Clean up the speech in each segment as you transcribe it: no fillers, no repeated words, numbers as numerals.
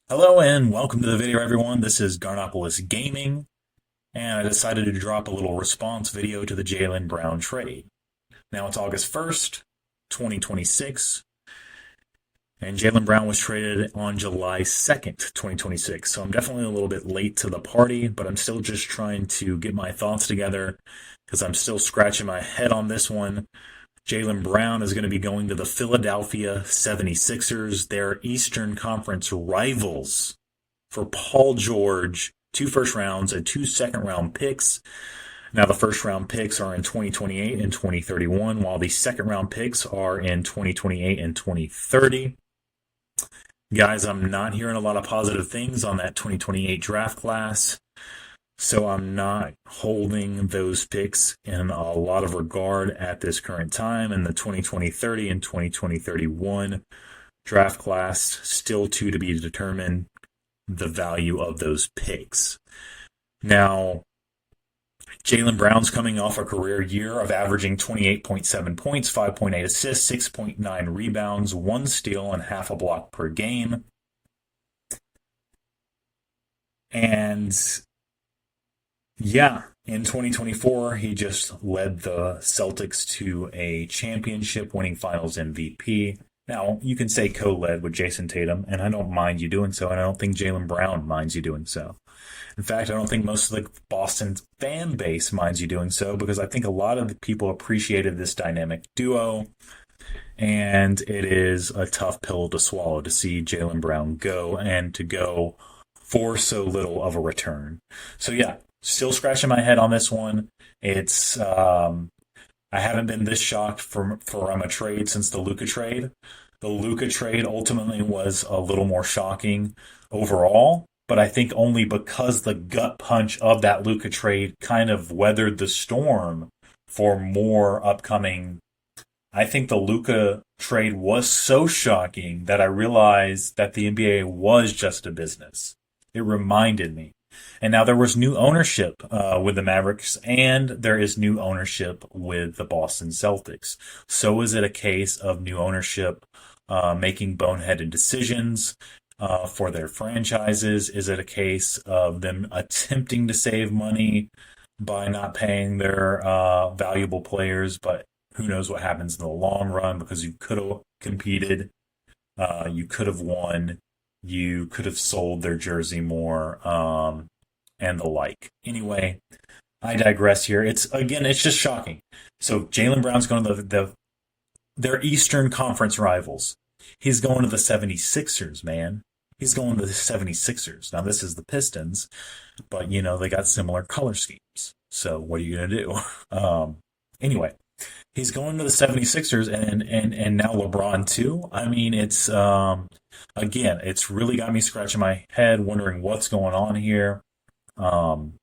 Hello and welcome to the video, everyone. This is Garnopolis Gaming, and I decided to drop a little response video to the Jaylen Brown trade. Now it's August 1st, 2026, and Jaylen Brown was traded on July 2nd, 2026. So I'm definitely a little bit late to the party, but I'm still just trying to get my thoughts together because I'm still scratching my head on this one. Jaylen Brown is going to be going to the Philadelphia 76ers, their Eastern Conference rivals, for Paul George, two first rounds and two second round picks. Now, the first round picks are in 2028 and 2031, while the second round picks are in 2028 and 2030. Guys, I'm not hearing a lot of positive things on that 2028 draft class. So I'm not holding those picks in a lot of regard at this current time. And the 2020-30 and 2020-31 draft class, still to be determined the value of those picks. Now, Jaylen Brown's coming off a career year of averaging 28.7 points, 5.8 assists, 6.9 rebounds, 1 steal, and half a block per game. And yeah, in 2024, he just led the Celtics to a championship, winning finals MVP. Now, you can say co-led with Jason Tatum, and I don't mind you doing so, and I don't think Jaylen Brown minds you doing so. In fact, I don't think most of the Boston fan base minds you doing so, because I think a lot of the people appreciated this dynamic duo, and it is a tough pill to swallow to see Jaylen Brown go, and to go for so little of a return. So yeah, still scratching my head on this one. It's I haven't been this shocked from a trade since the Luka trade. The Luka trade ultimately was a little more shocking overall, but I think only because the gut punch of that Luka trade kind of weathered the storm for more upcoming. I think the Luka trade was so shocking that I realized that the NBA was just a business. It reminded me. And now there was new ownership with the Mavericks, and there is new ownership with the Boston Celtics. So is it a case of new ownership making boneheaded decisions for their franchises? Is it a case of them attempting to save money by not paying their valuable players? But who knows what happens in the long run, because you could have competed, you could have won, you could have sold their jersey more, and the like. Anyway, I digress here. It's just shocking. So Jaylen Brown's going to their Eastern Conference rivals. He's going to the 76ers, man. He's going to the 76ers. Now, this is the Pistons, but, they got similar color schemes. So what are you going to do? Anyway, he's going to the 76ers, and now LeBron too. I mean, it's really got me scratching my head, wondering what's going on here. Um,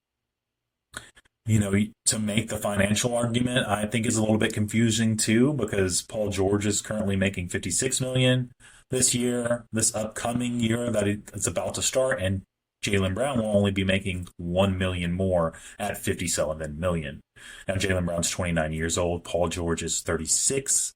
to make the financial argument, I think is a little bit confusing too, because Paul George is currently making 56 million this year, this upcoming year that it's about to start, and Jaylen Brown will only be making 1 million more at 57 million. Now Jaylen Brown's 29 years old, Paul George is 36.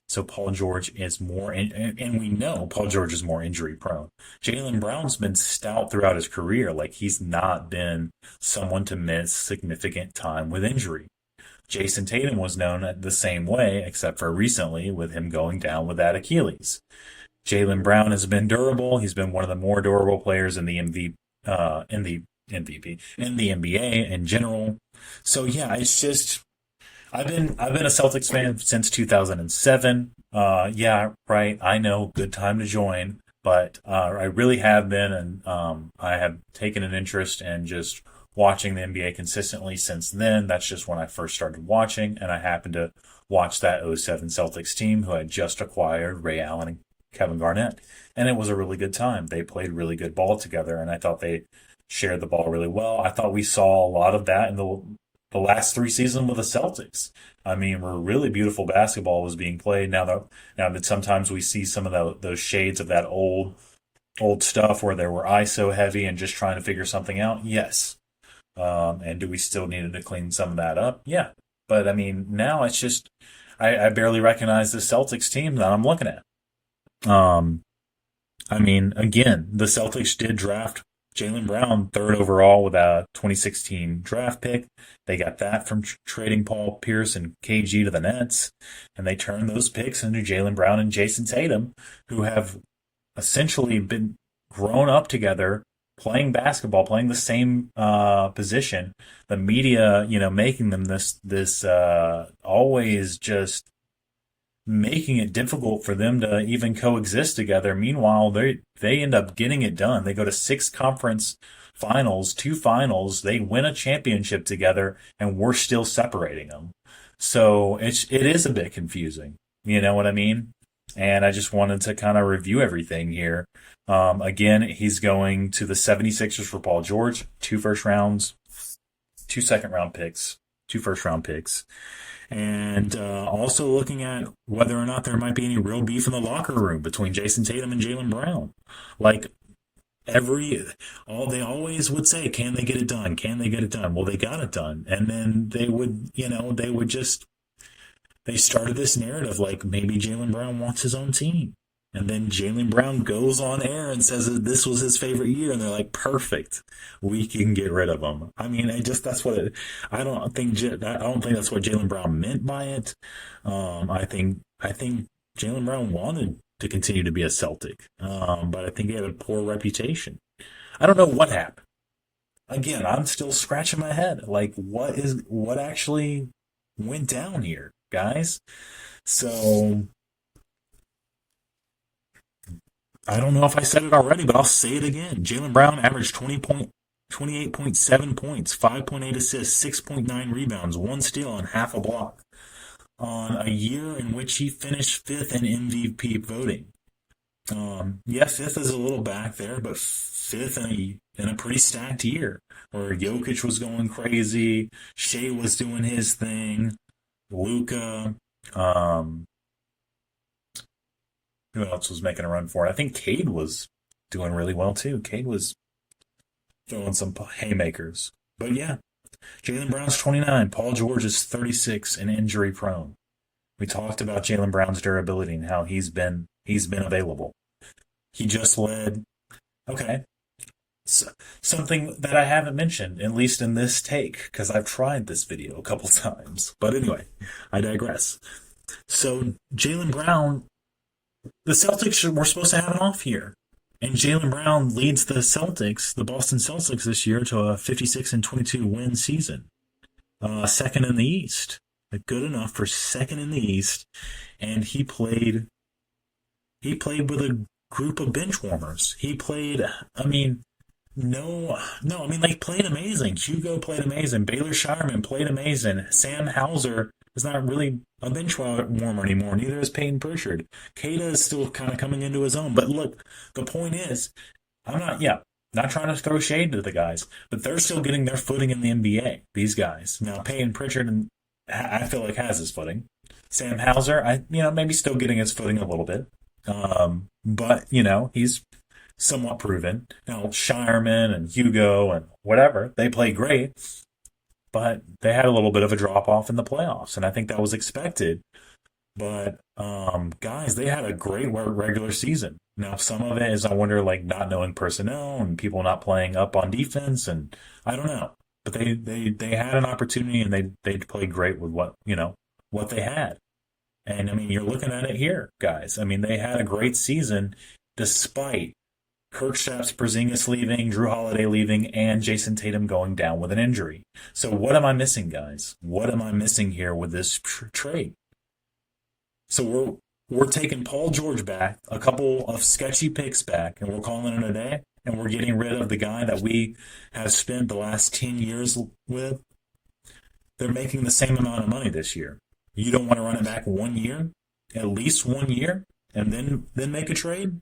So Paul George is more, and we know Paul George is more injury prone. Jaylen Brown's been stout throughout his career. Like, he's not been someone to miss significant time with injury. Jason Tatum was known the same way, except for recently with him going down with that Achilles. Jaylen Brown has been durable. He's been one of the more durable players in the in the NBA in general. So yeah, it's just I've been a Celtics fan since 2007. Yeah, right. I know, good time to join, but I really have been, and I have taken an interest in just watching the NBA consistently since then. That's just when I first started watching, and I happened to watch that '07 Celtics team who had just acquired Ray Allen and Kevin Garnett, and it was a really good time. They played really good ball together, and I thought they shared the ball really well. I thought we saw a lot of that in the last 3 seasons with the Celtics. I mean, where really beautiful basketball was being played. Now that sometimes we see some of those shades of that old stuff where they were ISO heavy and just trying to figure something out. Yes. And do we still need to clean some of that up? Yeah. But I mean, now it's just I barely recognize the Celtics team that I'm looking at. Um, I mean, again, the Celtics did draft Jaylen Brown third overall with a 2016 draft pick. They got that from trading Paul Pierce and KG to the Nets, and they turned those picks into Jaylen Brown and Jason Tatum, who have essentially been grown up together, playing basketball, playing the same position. The media, making them this always just making it difficult for them to even coexist together. Meanwhile, they end up getting it done. They go to six conference finals, two finals. They win a championship together, and we're still separating them. So it is a bit confusing. You know what I mean? And I just wanted to kind of review everything here. Again, he's going to the 76ers for Paul George, two first rounds, two second round picks, two first round picks. And also looking at whether or not there might be any real beef in the locker room between Jason Tatum and Jaylen Brown. Like all they always would say, can they get it done? Can they get it done? Well, they got it done. And then they started this narrative like maybe Jaylen Brown wants his own team. And then Jaylen Brown goes on air and says that this was his favorite year, and they're like, "Perfect, we can get rid of him." I mean, that's what I don't think that's what Jaylen Brown meant by it. I think Jaylen Brown wanted to continue to be a Celtic, but I think he had a poor reputation. I don't know what happened. Again, I'm still scratching my head. Like, what actually went down here, guys? So I don't know if I said it already, but I'll say it again. Jaylen Brown averaged 28.7 points, 5.8 assists, 6.9 rebounds, one steal, and half a block on a year in which he finished fifth in MVP voting. Yeah, fifth is a little back there, but fifth in a pretty stacked year where Jokic was going crazy, Shea was doing his thing, Luka, who else was making a run for it? I think Cade was doing really well too. Cade was throwing some haymakers. But yeah, Jaylen Brown's 29. Paul George is 36 and injury prone. We talked about Jaylen Brown's durability and how he's been available. He just led. Okay, so, something that I haven't mentioned, at least in this take, because I've tried this video a couple times. But anyway, I digress. So Jaylen Brown, the Celtics were supposed to have an off year. And Jaylen Brown leads the Celtics, the Boston Celtics this year, to a 56-22 win season. Second in the East. Good enough for second in the East. And he played with a group of bench warmers. He played, played amazing. Hugo played amazing. Baylor Shireman played amazing. Sam Hauser is not really a bench warmer anymore. Neither is Peyton Pritchard. Kata is still kind of coming into his own. But look, the point is, I'm not trying to throw shade to the guys, but they're still getting their footing in the NBA, these guys. Now, Peyton Pritchard, I feel like, has his footing. Sam Hauser, maybe still getting his footing a little bit. But, he's somewhat proven. Now, Shireman and Hugo and whatever, they play great. But they had a little bit of a drop off in the playoffs, and I think that was expected. But guys, they had a great regular season. Now, some of it is, I wonder, like not knowing personnel and people not playing up on defense, and I don't know. But they had an opportunity, and they played great with what they had. And I mean, you're looking at it here, guys. I mean, they had a great season despite Kristaps Porzingis leaving, Drew Holiday leaving, and Jason Tatum going down with an injury. So what am I missing, guys? What am I missing here with this trade? So we're taking Paul George back, a couple of sketchy picks back, and we're calling it a day, and we're getting rid of the guy that we have spent the last 10 years with. They're making the same amount of money this year. You don't want to run it back 1 year, at least 1 year, and then make a trade?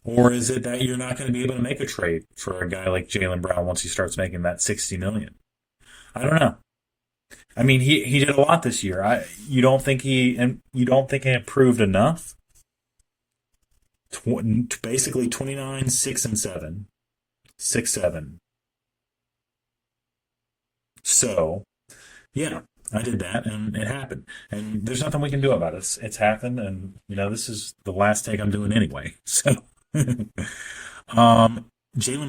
Or is it that you're not going to be able to make a trade for a guy like Jaylen Brown once he starts making that $60 million? I don't know. I mean, he did a lot this year. You don't think he improved enough? Basically 29, 6 and 7, 6-7. So, yeah. I did that, and it happened. And there's nothing we can do about it. It's happened, and this is the last take I'm doing anyway. So, Jaylen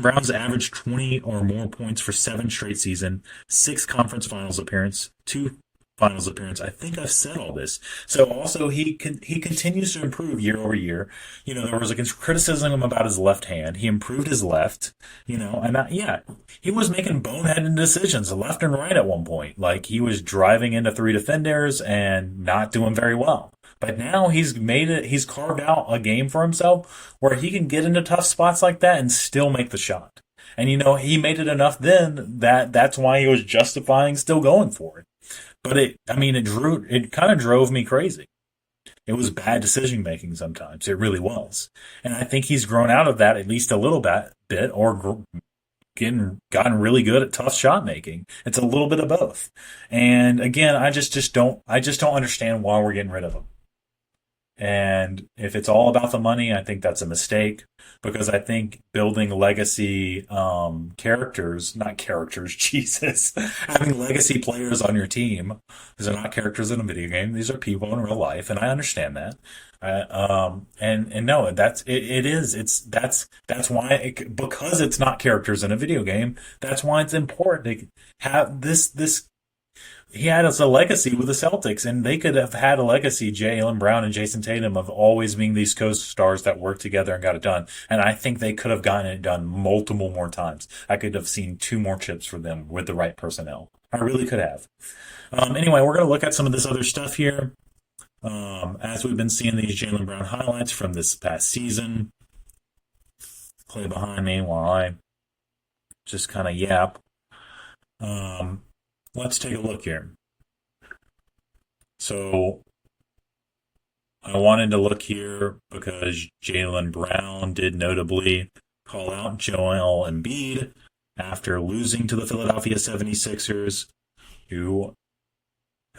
Brown's averaged 20 or more points for 7 straight season, 6 conference finals appearance, 2 finals appearance. I think I've said all this. So also he continues to improve year over year. There was a criticism about his left hand. He improved his left. And yeah, he was making boneheaded decisions left and right at one point. Like he was driving into 3 defenders and not doing very well. But now he's made it. He's carved out a game for himself where he can get into tough spots like that and still make the shot. And he made it enough then that that's why he was justifying still going for it. But it kind of drove me crazy. It was bad decision making sometimes. It really was. And I think he's grown out of that at least a little bit or gotten really good at tough shot making. It's a little bit of both. And again, I just don't understand why we're getting rid of him. And if it's all about the money, I think that's a mistake because I think building legacy characters, not characters, Jesus, having legacy players on your team, these are not characters in a video game. These are people in real life, and I understand that. And no, that's it, it is. That's why because it's not characters in a video game. That's why it's important to have this he had as a legacy with the Celtics, and they could have had a legacy, Jaylen Brown and Jason Tatum, of always being these co-stars that worked together and got it done. And I think they could have gotten it done multiple more times. I could have seen 2 more chips for them with the right personnel. I really could have. Anyway, we're going to look at some of this other stuff here. As we've been seeing these Jaylen Brown highlights from this past season. Play behind me while I just kind of yap. Let's take a look here. So I wanted to look here because Jaylen Brown did notably call out Joel Embiid after losing to the Philadelphia 76ers, who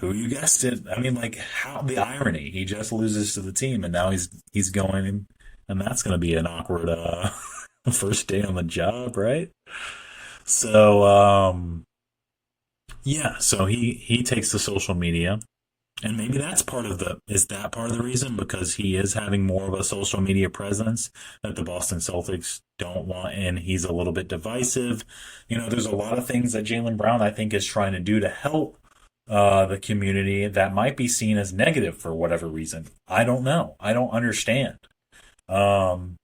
you guessed it. I mean, like how the irony. He just loses to the team and now he's going and that's going to be an awkward first day on the job, right? So yeah, so he takes to social media, and maybe that's part of the reason because he is having more of a social media presence that the Boston Celtics don't want, and he's a little bit divisive. There's a lot of things that Jaylen Brown I think is trying to do to help the community that might be seen as negative for whatever reason. I don't know. I don't understand. Um,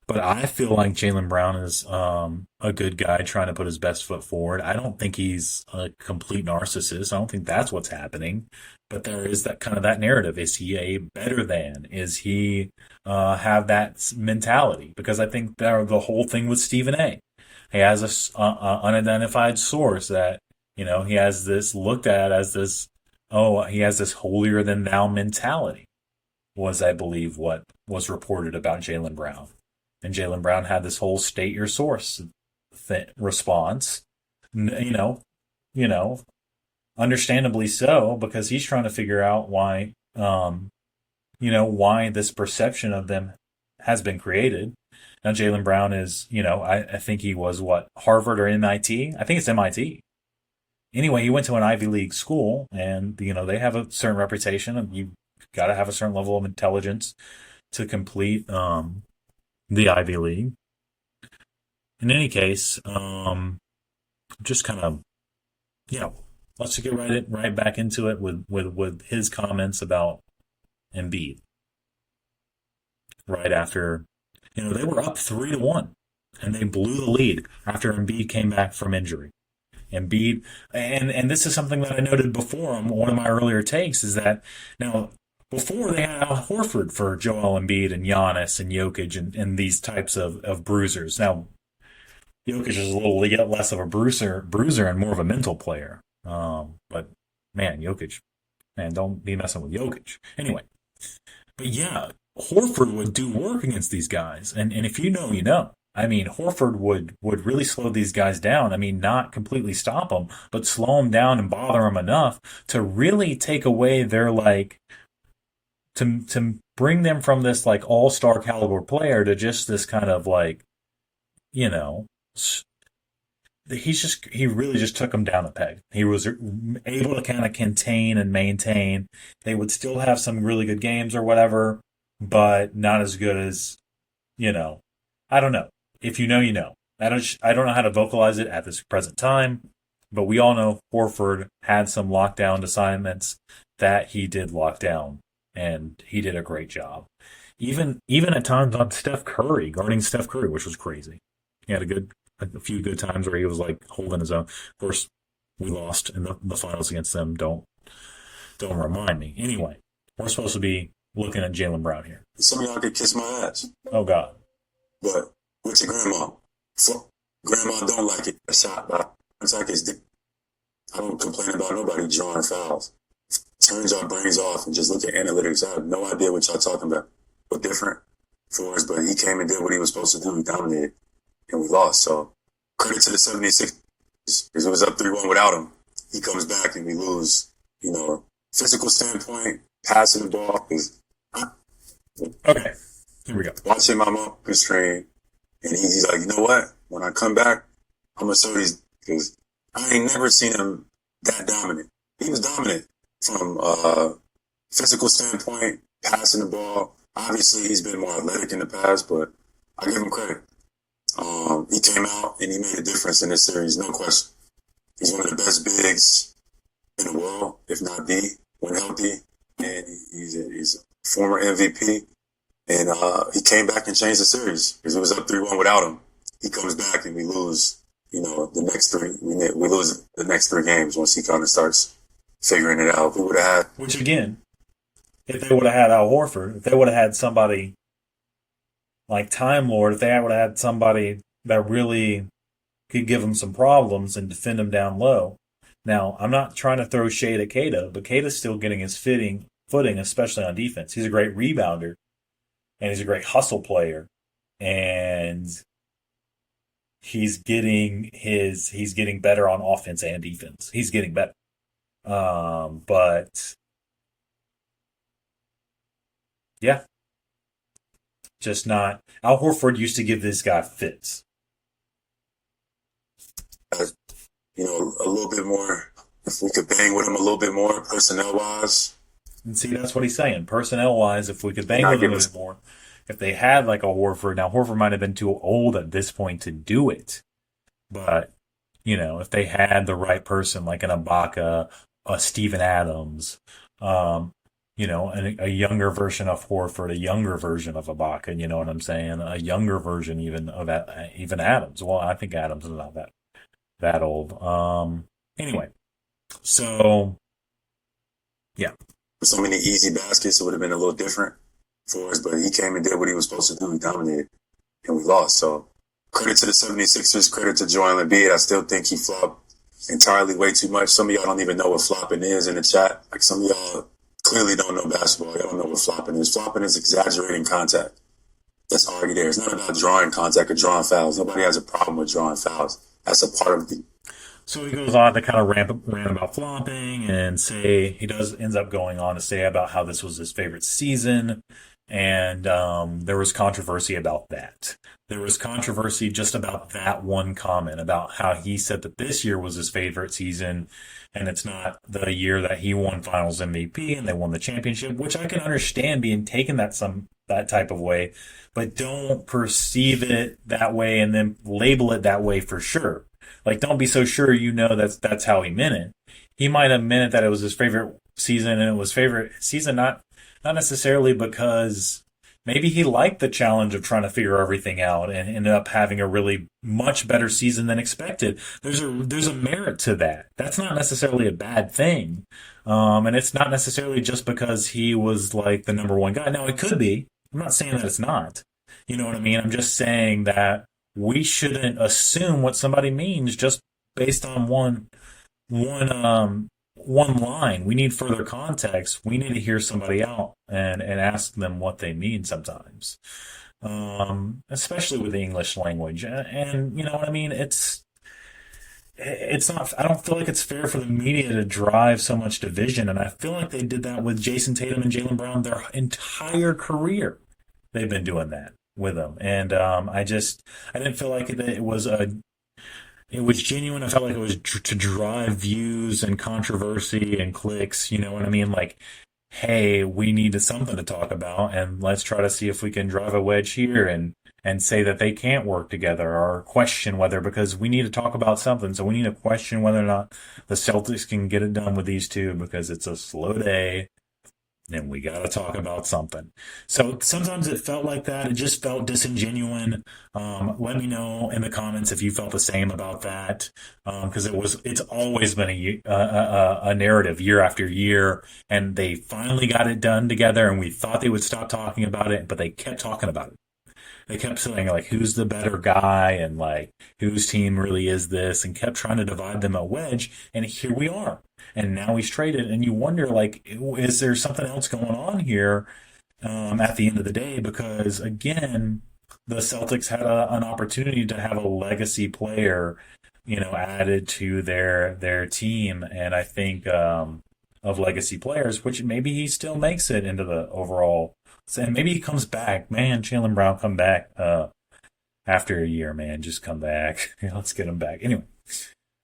but I feel like Jaylen Brown is a good guy trying to put his best foot forward. I don't think he's a complete narcissist. I don't think that's what's happening. But there is that kind of that narrative. Is he a better than? Is he have that mentality? Because I think the whole thing with Stephen A. He has unidentified source that he has this looked at as this. Oh, he has this holier than thou mentality. Was I believe what was reported about Jaylen Brown. And Jaylen Brown had this whole state your source response. You know, you know, understandably so, because he's trying to figure out why this perception of them has been created. Now, Jaylen Brown is, I think he was what, Harvard or MIT? I think it's MIT. Anyway, he went to an Ivy League school, and, they have a certain reputation, and you got to have a certain level of intelligence to complete the Ivy League. In any case, just kind of, let's get right back into it with his comments about Embiid. Right after, they were up 3-1, and they blew the lead after Embiid came back from injury. Embiid, and this is something that I noted before on one of my earlier takes, is that now before they had Al Horford for Joel Embiid and Giannis and Jokic and these types of bruisers. Now Jokic is a little less of a bruiser and more of a mental player. But man, Jokic, man, don't be messing with Jokic. Anyway, but yeah, Horford would do work against these guys, and if you know, you know. I mean, Horford would really slow these guys down. I mean, not completely stop them, but slow them down and bother them enough to really take away their to bring them from this all-star caliber player to just this kind of he really just took them down a peg. He was able to kind of contain and maintain. They would still have some really good games or whatever, but not as good as, you know, I don't know. If you know, you know. I don't know how to vocalize it at this present time, but we all know Horford had some lockdown assignments that he did lock down, and he did a great job. Even at times on Steph Curry, guarding Steph Curry, which was crazy. He had a few good times where he was like holding his own. Of course, we lost in the finals against them. Don't remind me. Anyway, we're supposed to be looking at Jaylen Brown here. Some of y'all could kiss my ass. Oh God. But with your grandma. Grandma don't like it. A shot by I don't complain about nobody drawing fouls. Turns our brains off and just look at analytics. I have no idea what y'all talking about. But different for us, but he came and did what he was supposed to do. He dominated. And we lost. So credit to the 76ers. Because it was up 3-1 without him. He comes back and we lose. Physical standpoint, passing the ball. Okay. Here we go. Watching my mom constrain. And he's like, you know what? When I come back, I'm going to show these. Because I ain't never seen him that dominant. He was dominant from physical standpoint, passing the ball. Obviously, he's been more athletic in the past, but I give him credit. He came out and he made a difference in this series, no question. He's one of the best bigs in the world, if not the, when healthy. And he's a former MVP. And he came back and changed the series because it was up 3-1 without him. He comes back and we lose, the next three. We lose the next three games once he kind of starts figuring it out. We would have had. Which again, if they would have had Al Horford, if they would have had somebody like Time Lord, if they would have had somebody that really could give him some problems and defend him down low. Now, I'm not trying to throw shade at Kata, but Kata's still getting his footing, especially on defense. He's a great rebounder, and he's a great hustle player, and he's getting better on offense and defense. He's getting better. But yeah. Just not. Al Horford used to give this guy fits. A little bit more. If we could bang with him a little bit more, personnel-wise. And see, that's what he's saying. Personnel-wise, if we could bang with him a bit more. If they had like a Horford. Now, Horford might have been too old at this point to do it. But, if they had the right person, like an Ibaka, a Steven Adams, a younger version of Horford, a younger version of Ibaka, you know what I'm saying? A younger version even of even Adams. Well, I think Adams is not that old. Anyway, so yeah. So many easy baskets, it would have been a little different for us, but he came and did what he was supposed to do. He dominated, and we lost. So credit to the 76ers, credit to Joel Embiid. I still think he flopped entirely way too much. Some of y'all don't even know what flopping is in the chat. Like some of y'all clearly don't know basketball. Y'all don't know what flopping is. Flopping is exaggerating contact. That's already there. It's not about drawing contact or drawing fouls. Nobody has a problem with drawing fouls. That's a part of the. So he goes on to kind of rant about flopping and ends up going on to say about how this was his favorite season. And there was controversy about that. There was controversy just about that one comment about how he said that this year was his favorite season and it's not the year that he won finals MVP and they won the championship, which I can understand being taken that type of way, but don't perceive it that way and then label it that way for sure. Like, don't be so sure that's how he meant it. He might have meant it that it was his favorite season, and it was favorite season not necessarily because maybe he liked the challenge of trying to figure everything out and ended up having a really much better season than expected. There's a merit to that. That's not necessarily a bad thing. And it's not necessarily just because he was like the number one guy. Now, it could be. I'm not saying that it's not. You know what I mean? I'm just saying that we shouldn't assume what somebody means just based on one line. We need further context. We need to hear somebody out and ask them what they mean sometimes, especially with the English language. And you know what I mean? It's not. I don't feel like it's fair for the media to drive so much division. And I feel like they did that with Jason Tatum and Jaylen Brown their entire career. They've been doing that with them, and I didn't feel like it was it was genuine. I felt like it was to drive views and controversy and clicks. You know what I mean? Like, hey, we need something to talk about, and let's try to see if we can drive a wedge here and say that they can't work together or question whether, because we need to talk about something. So we need to question whether or not the Celtics can get it done with these two because it's a slow day and we got to talk about something. So sometimes it felt like that. It just felt disingenuous. Let me know in the comments if you felt the same about that, because it's always been a narrative year after year, and they finally got it done together, and we thought they would stop talking about it, but they kept talking about it. They kept saying like who's the better guy and like whose team really is this, and kept trying to divide them a wedge, and here we are. And now he's traded, and you wonder like, is there something else going on here at the end of the day? Because again, the Celtics had an opportunity to have a legacy player, added to their team, and I think of legacy players, which maybe he still makes it into the overall. And maybe he comes back. Man, Jaylen Brown, come back after a year, man. Just come back. Let's get him back. Anyway,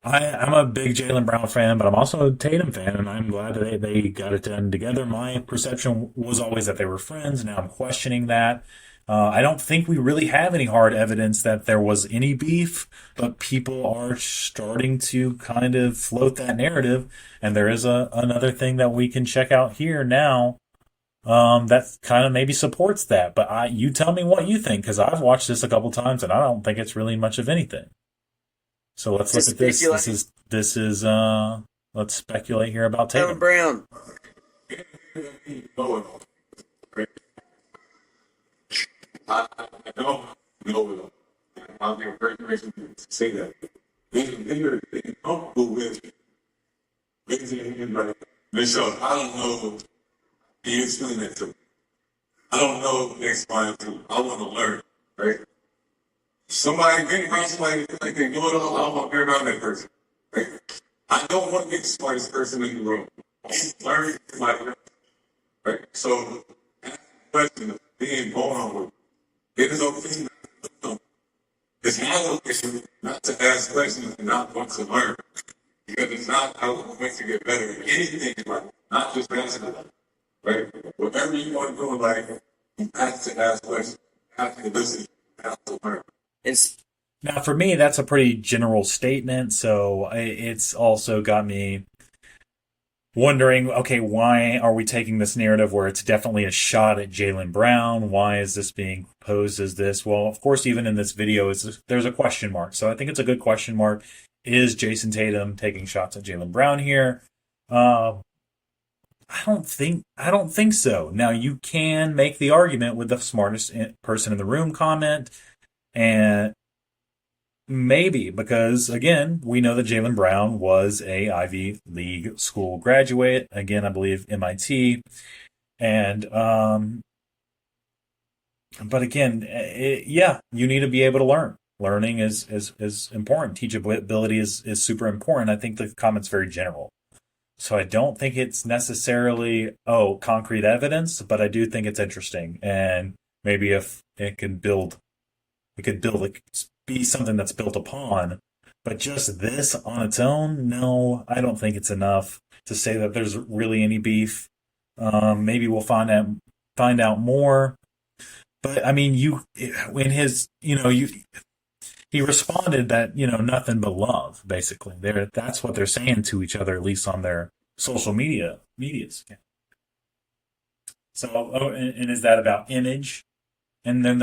I'm a big Jaylen Brown fan, but I'm also a Tatum fan, and I'm glad that they got it done together. My perception was always that they were friends. Now I'm questioning that. I don't think we really have any hard evidence that there was any beef, but people are starting to kind of float that narrative. And there is another thing that we can check out here now that kind of maybe supports that. But you tell me what you think, because I've watched this a couple times and I don't think it's really much of anything. So let's look at this. This is let's speculate here about Tatum Brown. I don't know. I'm being very grateful to say that. They comfortable with it. So I don't know if he is feeling that too. I don't know next time too. I want to learn, right? Somebody bring around somebody like they do it all. I want to be around that person. Right? I don't want to be the smartest person in the room. Learn somebody else. Right? So that question of being vulnerable, it is okay. It's not okay not to ask questions and not want to learn. Because it's not how it makes you get better at anything in life, not just basketball. Right? Whatever you want to do in life, you have to ask questions, you have to listen, you have to learn. Now, for me, that's a pretty general statement, so it's also got me wondering, okay, why are we taking this narrative where it's definitely a shot at Jaylen Brown? Why is this being posed as this? Well, of course, even in this video, there's a question mark, so I think it's a good question mark. Is Jason Tatum taking shots at Jaylen Brown here? I don't think so. Now, you can make the argument with the smartest person in the room comment, and maybe because, again, we know that Jaylen Brown was a Ivy League school graduate. Again, I believe MIT. And, but again, you need to be able to learn. Learning is important. Teachability is super important. I think the comment's very general. So I don't think it's necessarily, concrete evidence, but I do think it's interesting. And maybe if it could be something that's built upon. But just this on its own, no, I don't think it's enough to say that there's really any beef. Maybe we'll find out more. But I mean, he responded that, nothing but love, basically. That's what they're saying to each other, at least on their social medias. So, and is that about image? And then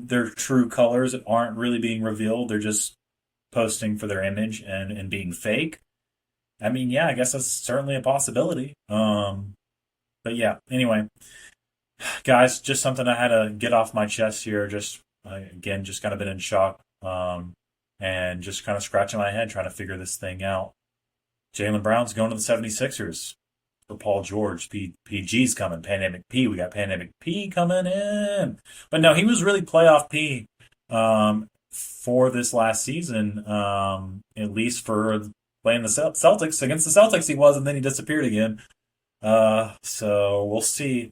their true colors aren't really being revealed. They're just posting for their image and being fake. I mean, yeah, I guess that's certainly a possibility. But yeah, anyway, guys, just something I had to get off my chest here. Just kind of been in shock. And just kind of scratching my head trying to figure this thing out. Jaylen Brown's going to the 76ers for Paul George. PG's coming. Pandemic P. We got Pandemic P coming in. But no, he was really playoff P for this last season, at least for playing the Celtics. Against the Celtics he was, and then he disappeared again. So we'll see.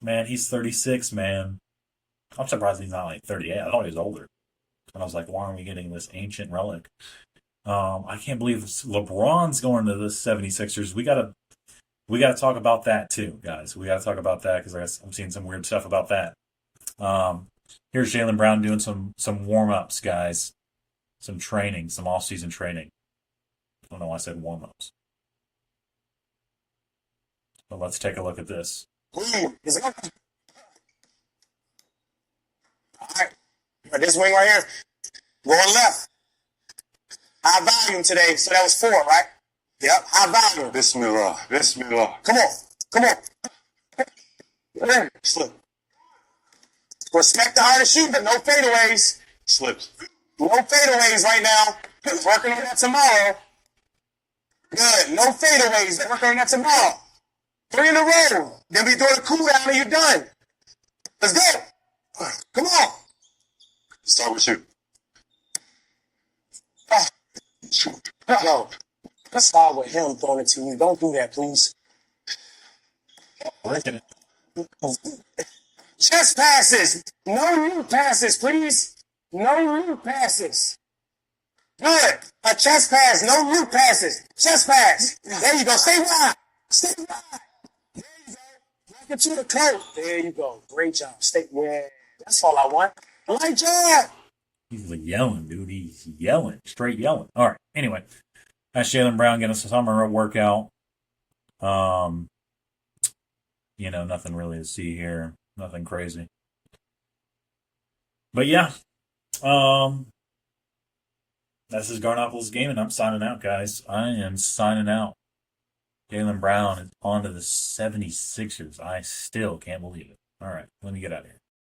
Man, he's 36, man. I'm surprised he's not like 38. I thought he was older. And I was like, why aren't we getting this ancient relic? I can't believe LeBron's going to the 76ers. We gotta talk about that too, guys. We gotta talk about that because I'm seeing some weird stuff about that. Here's Jaylen Brown doing some warm ups, guys. Some training, some off season training. I don't know why I said warm ups. But let's take a look at this. All right. This wing right here, going left. High volume today, so that was 4, right? Yep, high volume. Bismillah. Bismillah. Come on. Slip. Respect the hardest shoot, but no fadeaways. Slips. No fadeaways right now. Working on that tomorrow. Good. No fadeaways. Working on that tomorrow. 3 in a row. Then we do a cool down and you're done. Let's go. Come on. Start with you. Yo, let's start with him throwing it to you. Don't do that, please. Working it. Chest passes. No root passes, please. No root passes. Good. A chest pass. No root passes. Chest pass. There you go. Stay wide. Stay wide. There you go. Walk it to the coat. There you go. Great job. Yeah. That's all I want. Light job. He's like yelling, dude. He's yelling. Straight yelling. All right. Anyway, that's Jaylen Brown getting a summer workout. Nothing really to see here. Nothing crazy. But yeah. This is Garnopolis Game, and I'm signing out, guys. I am signing out. Jaylen Brown is on to the 76ers. I still can't believe it. All right. Let me get out of here.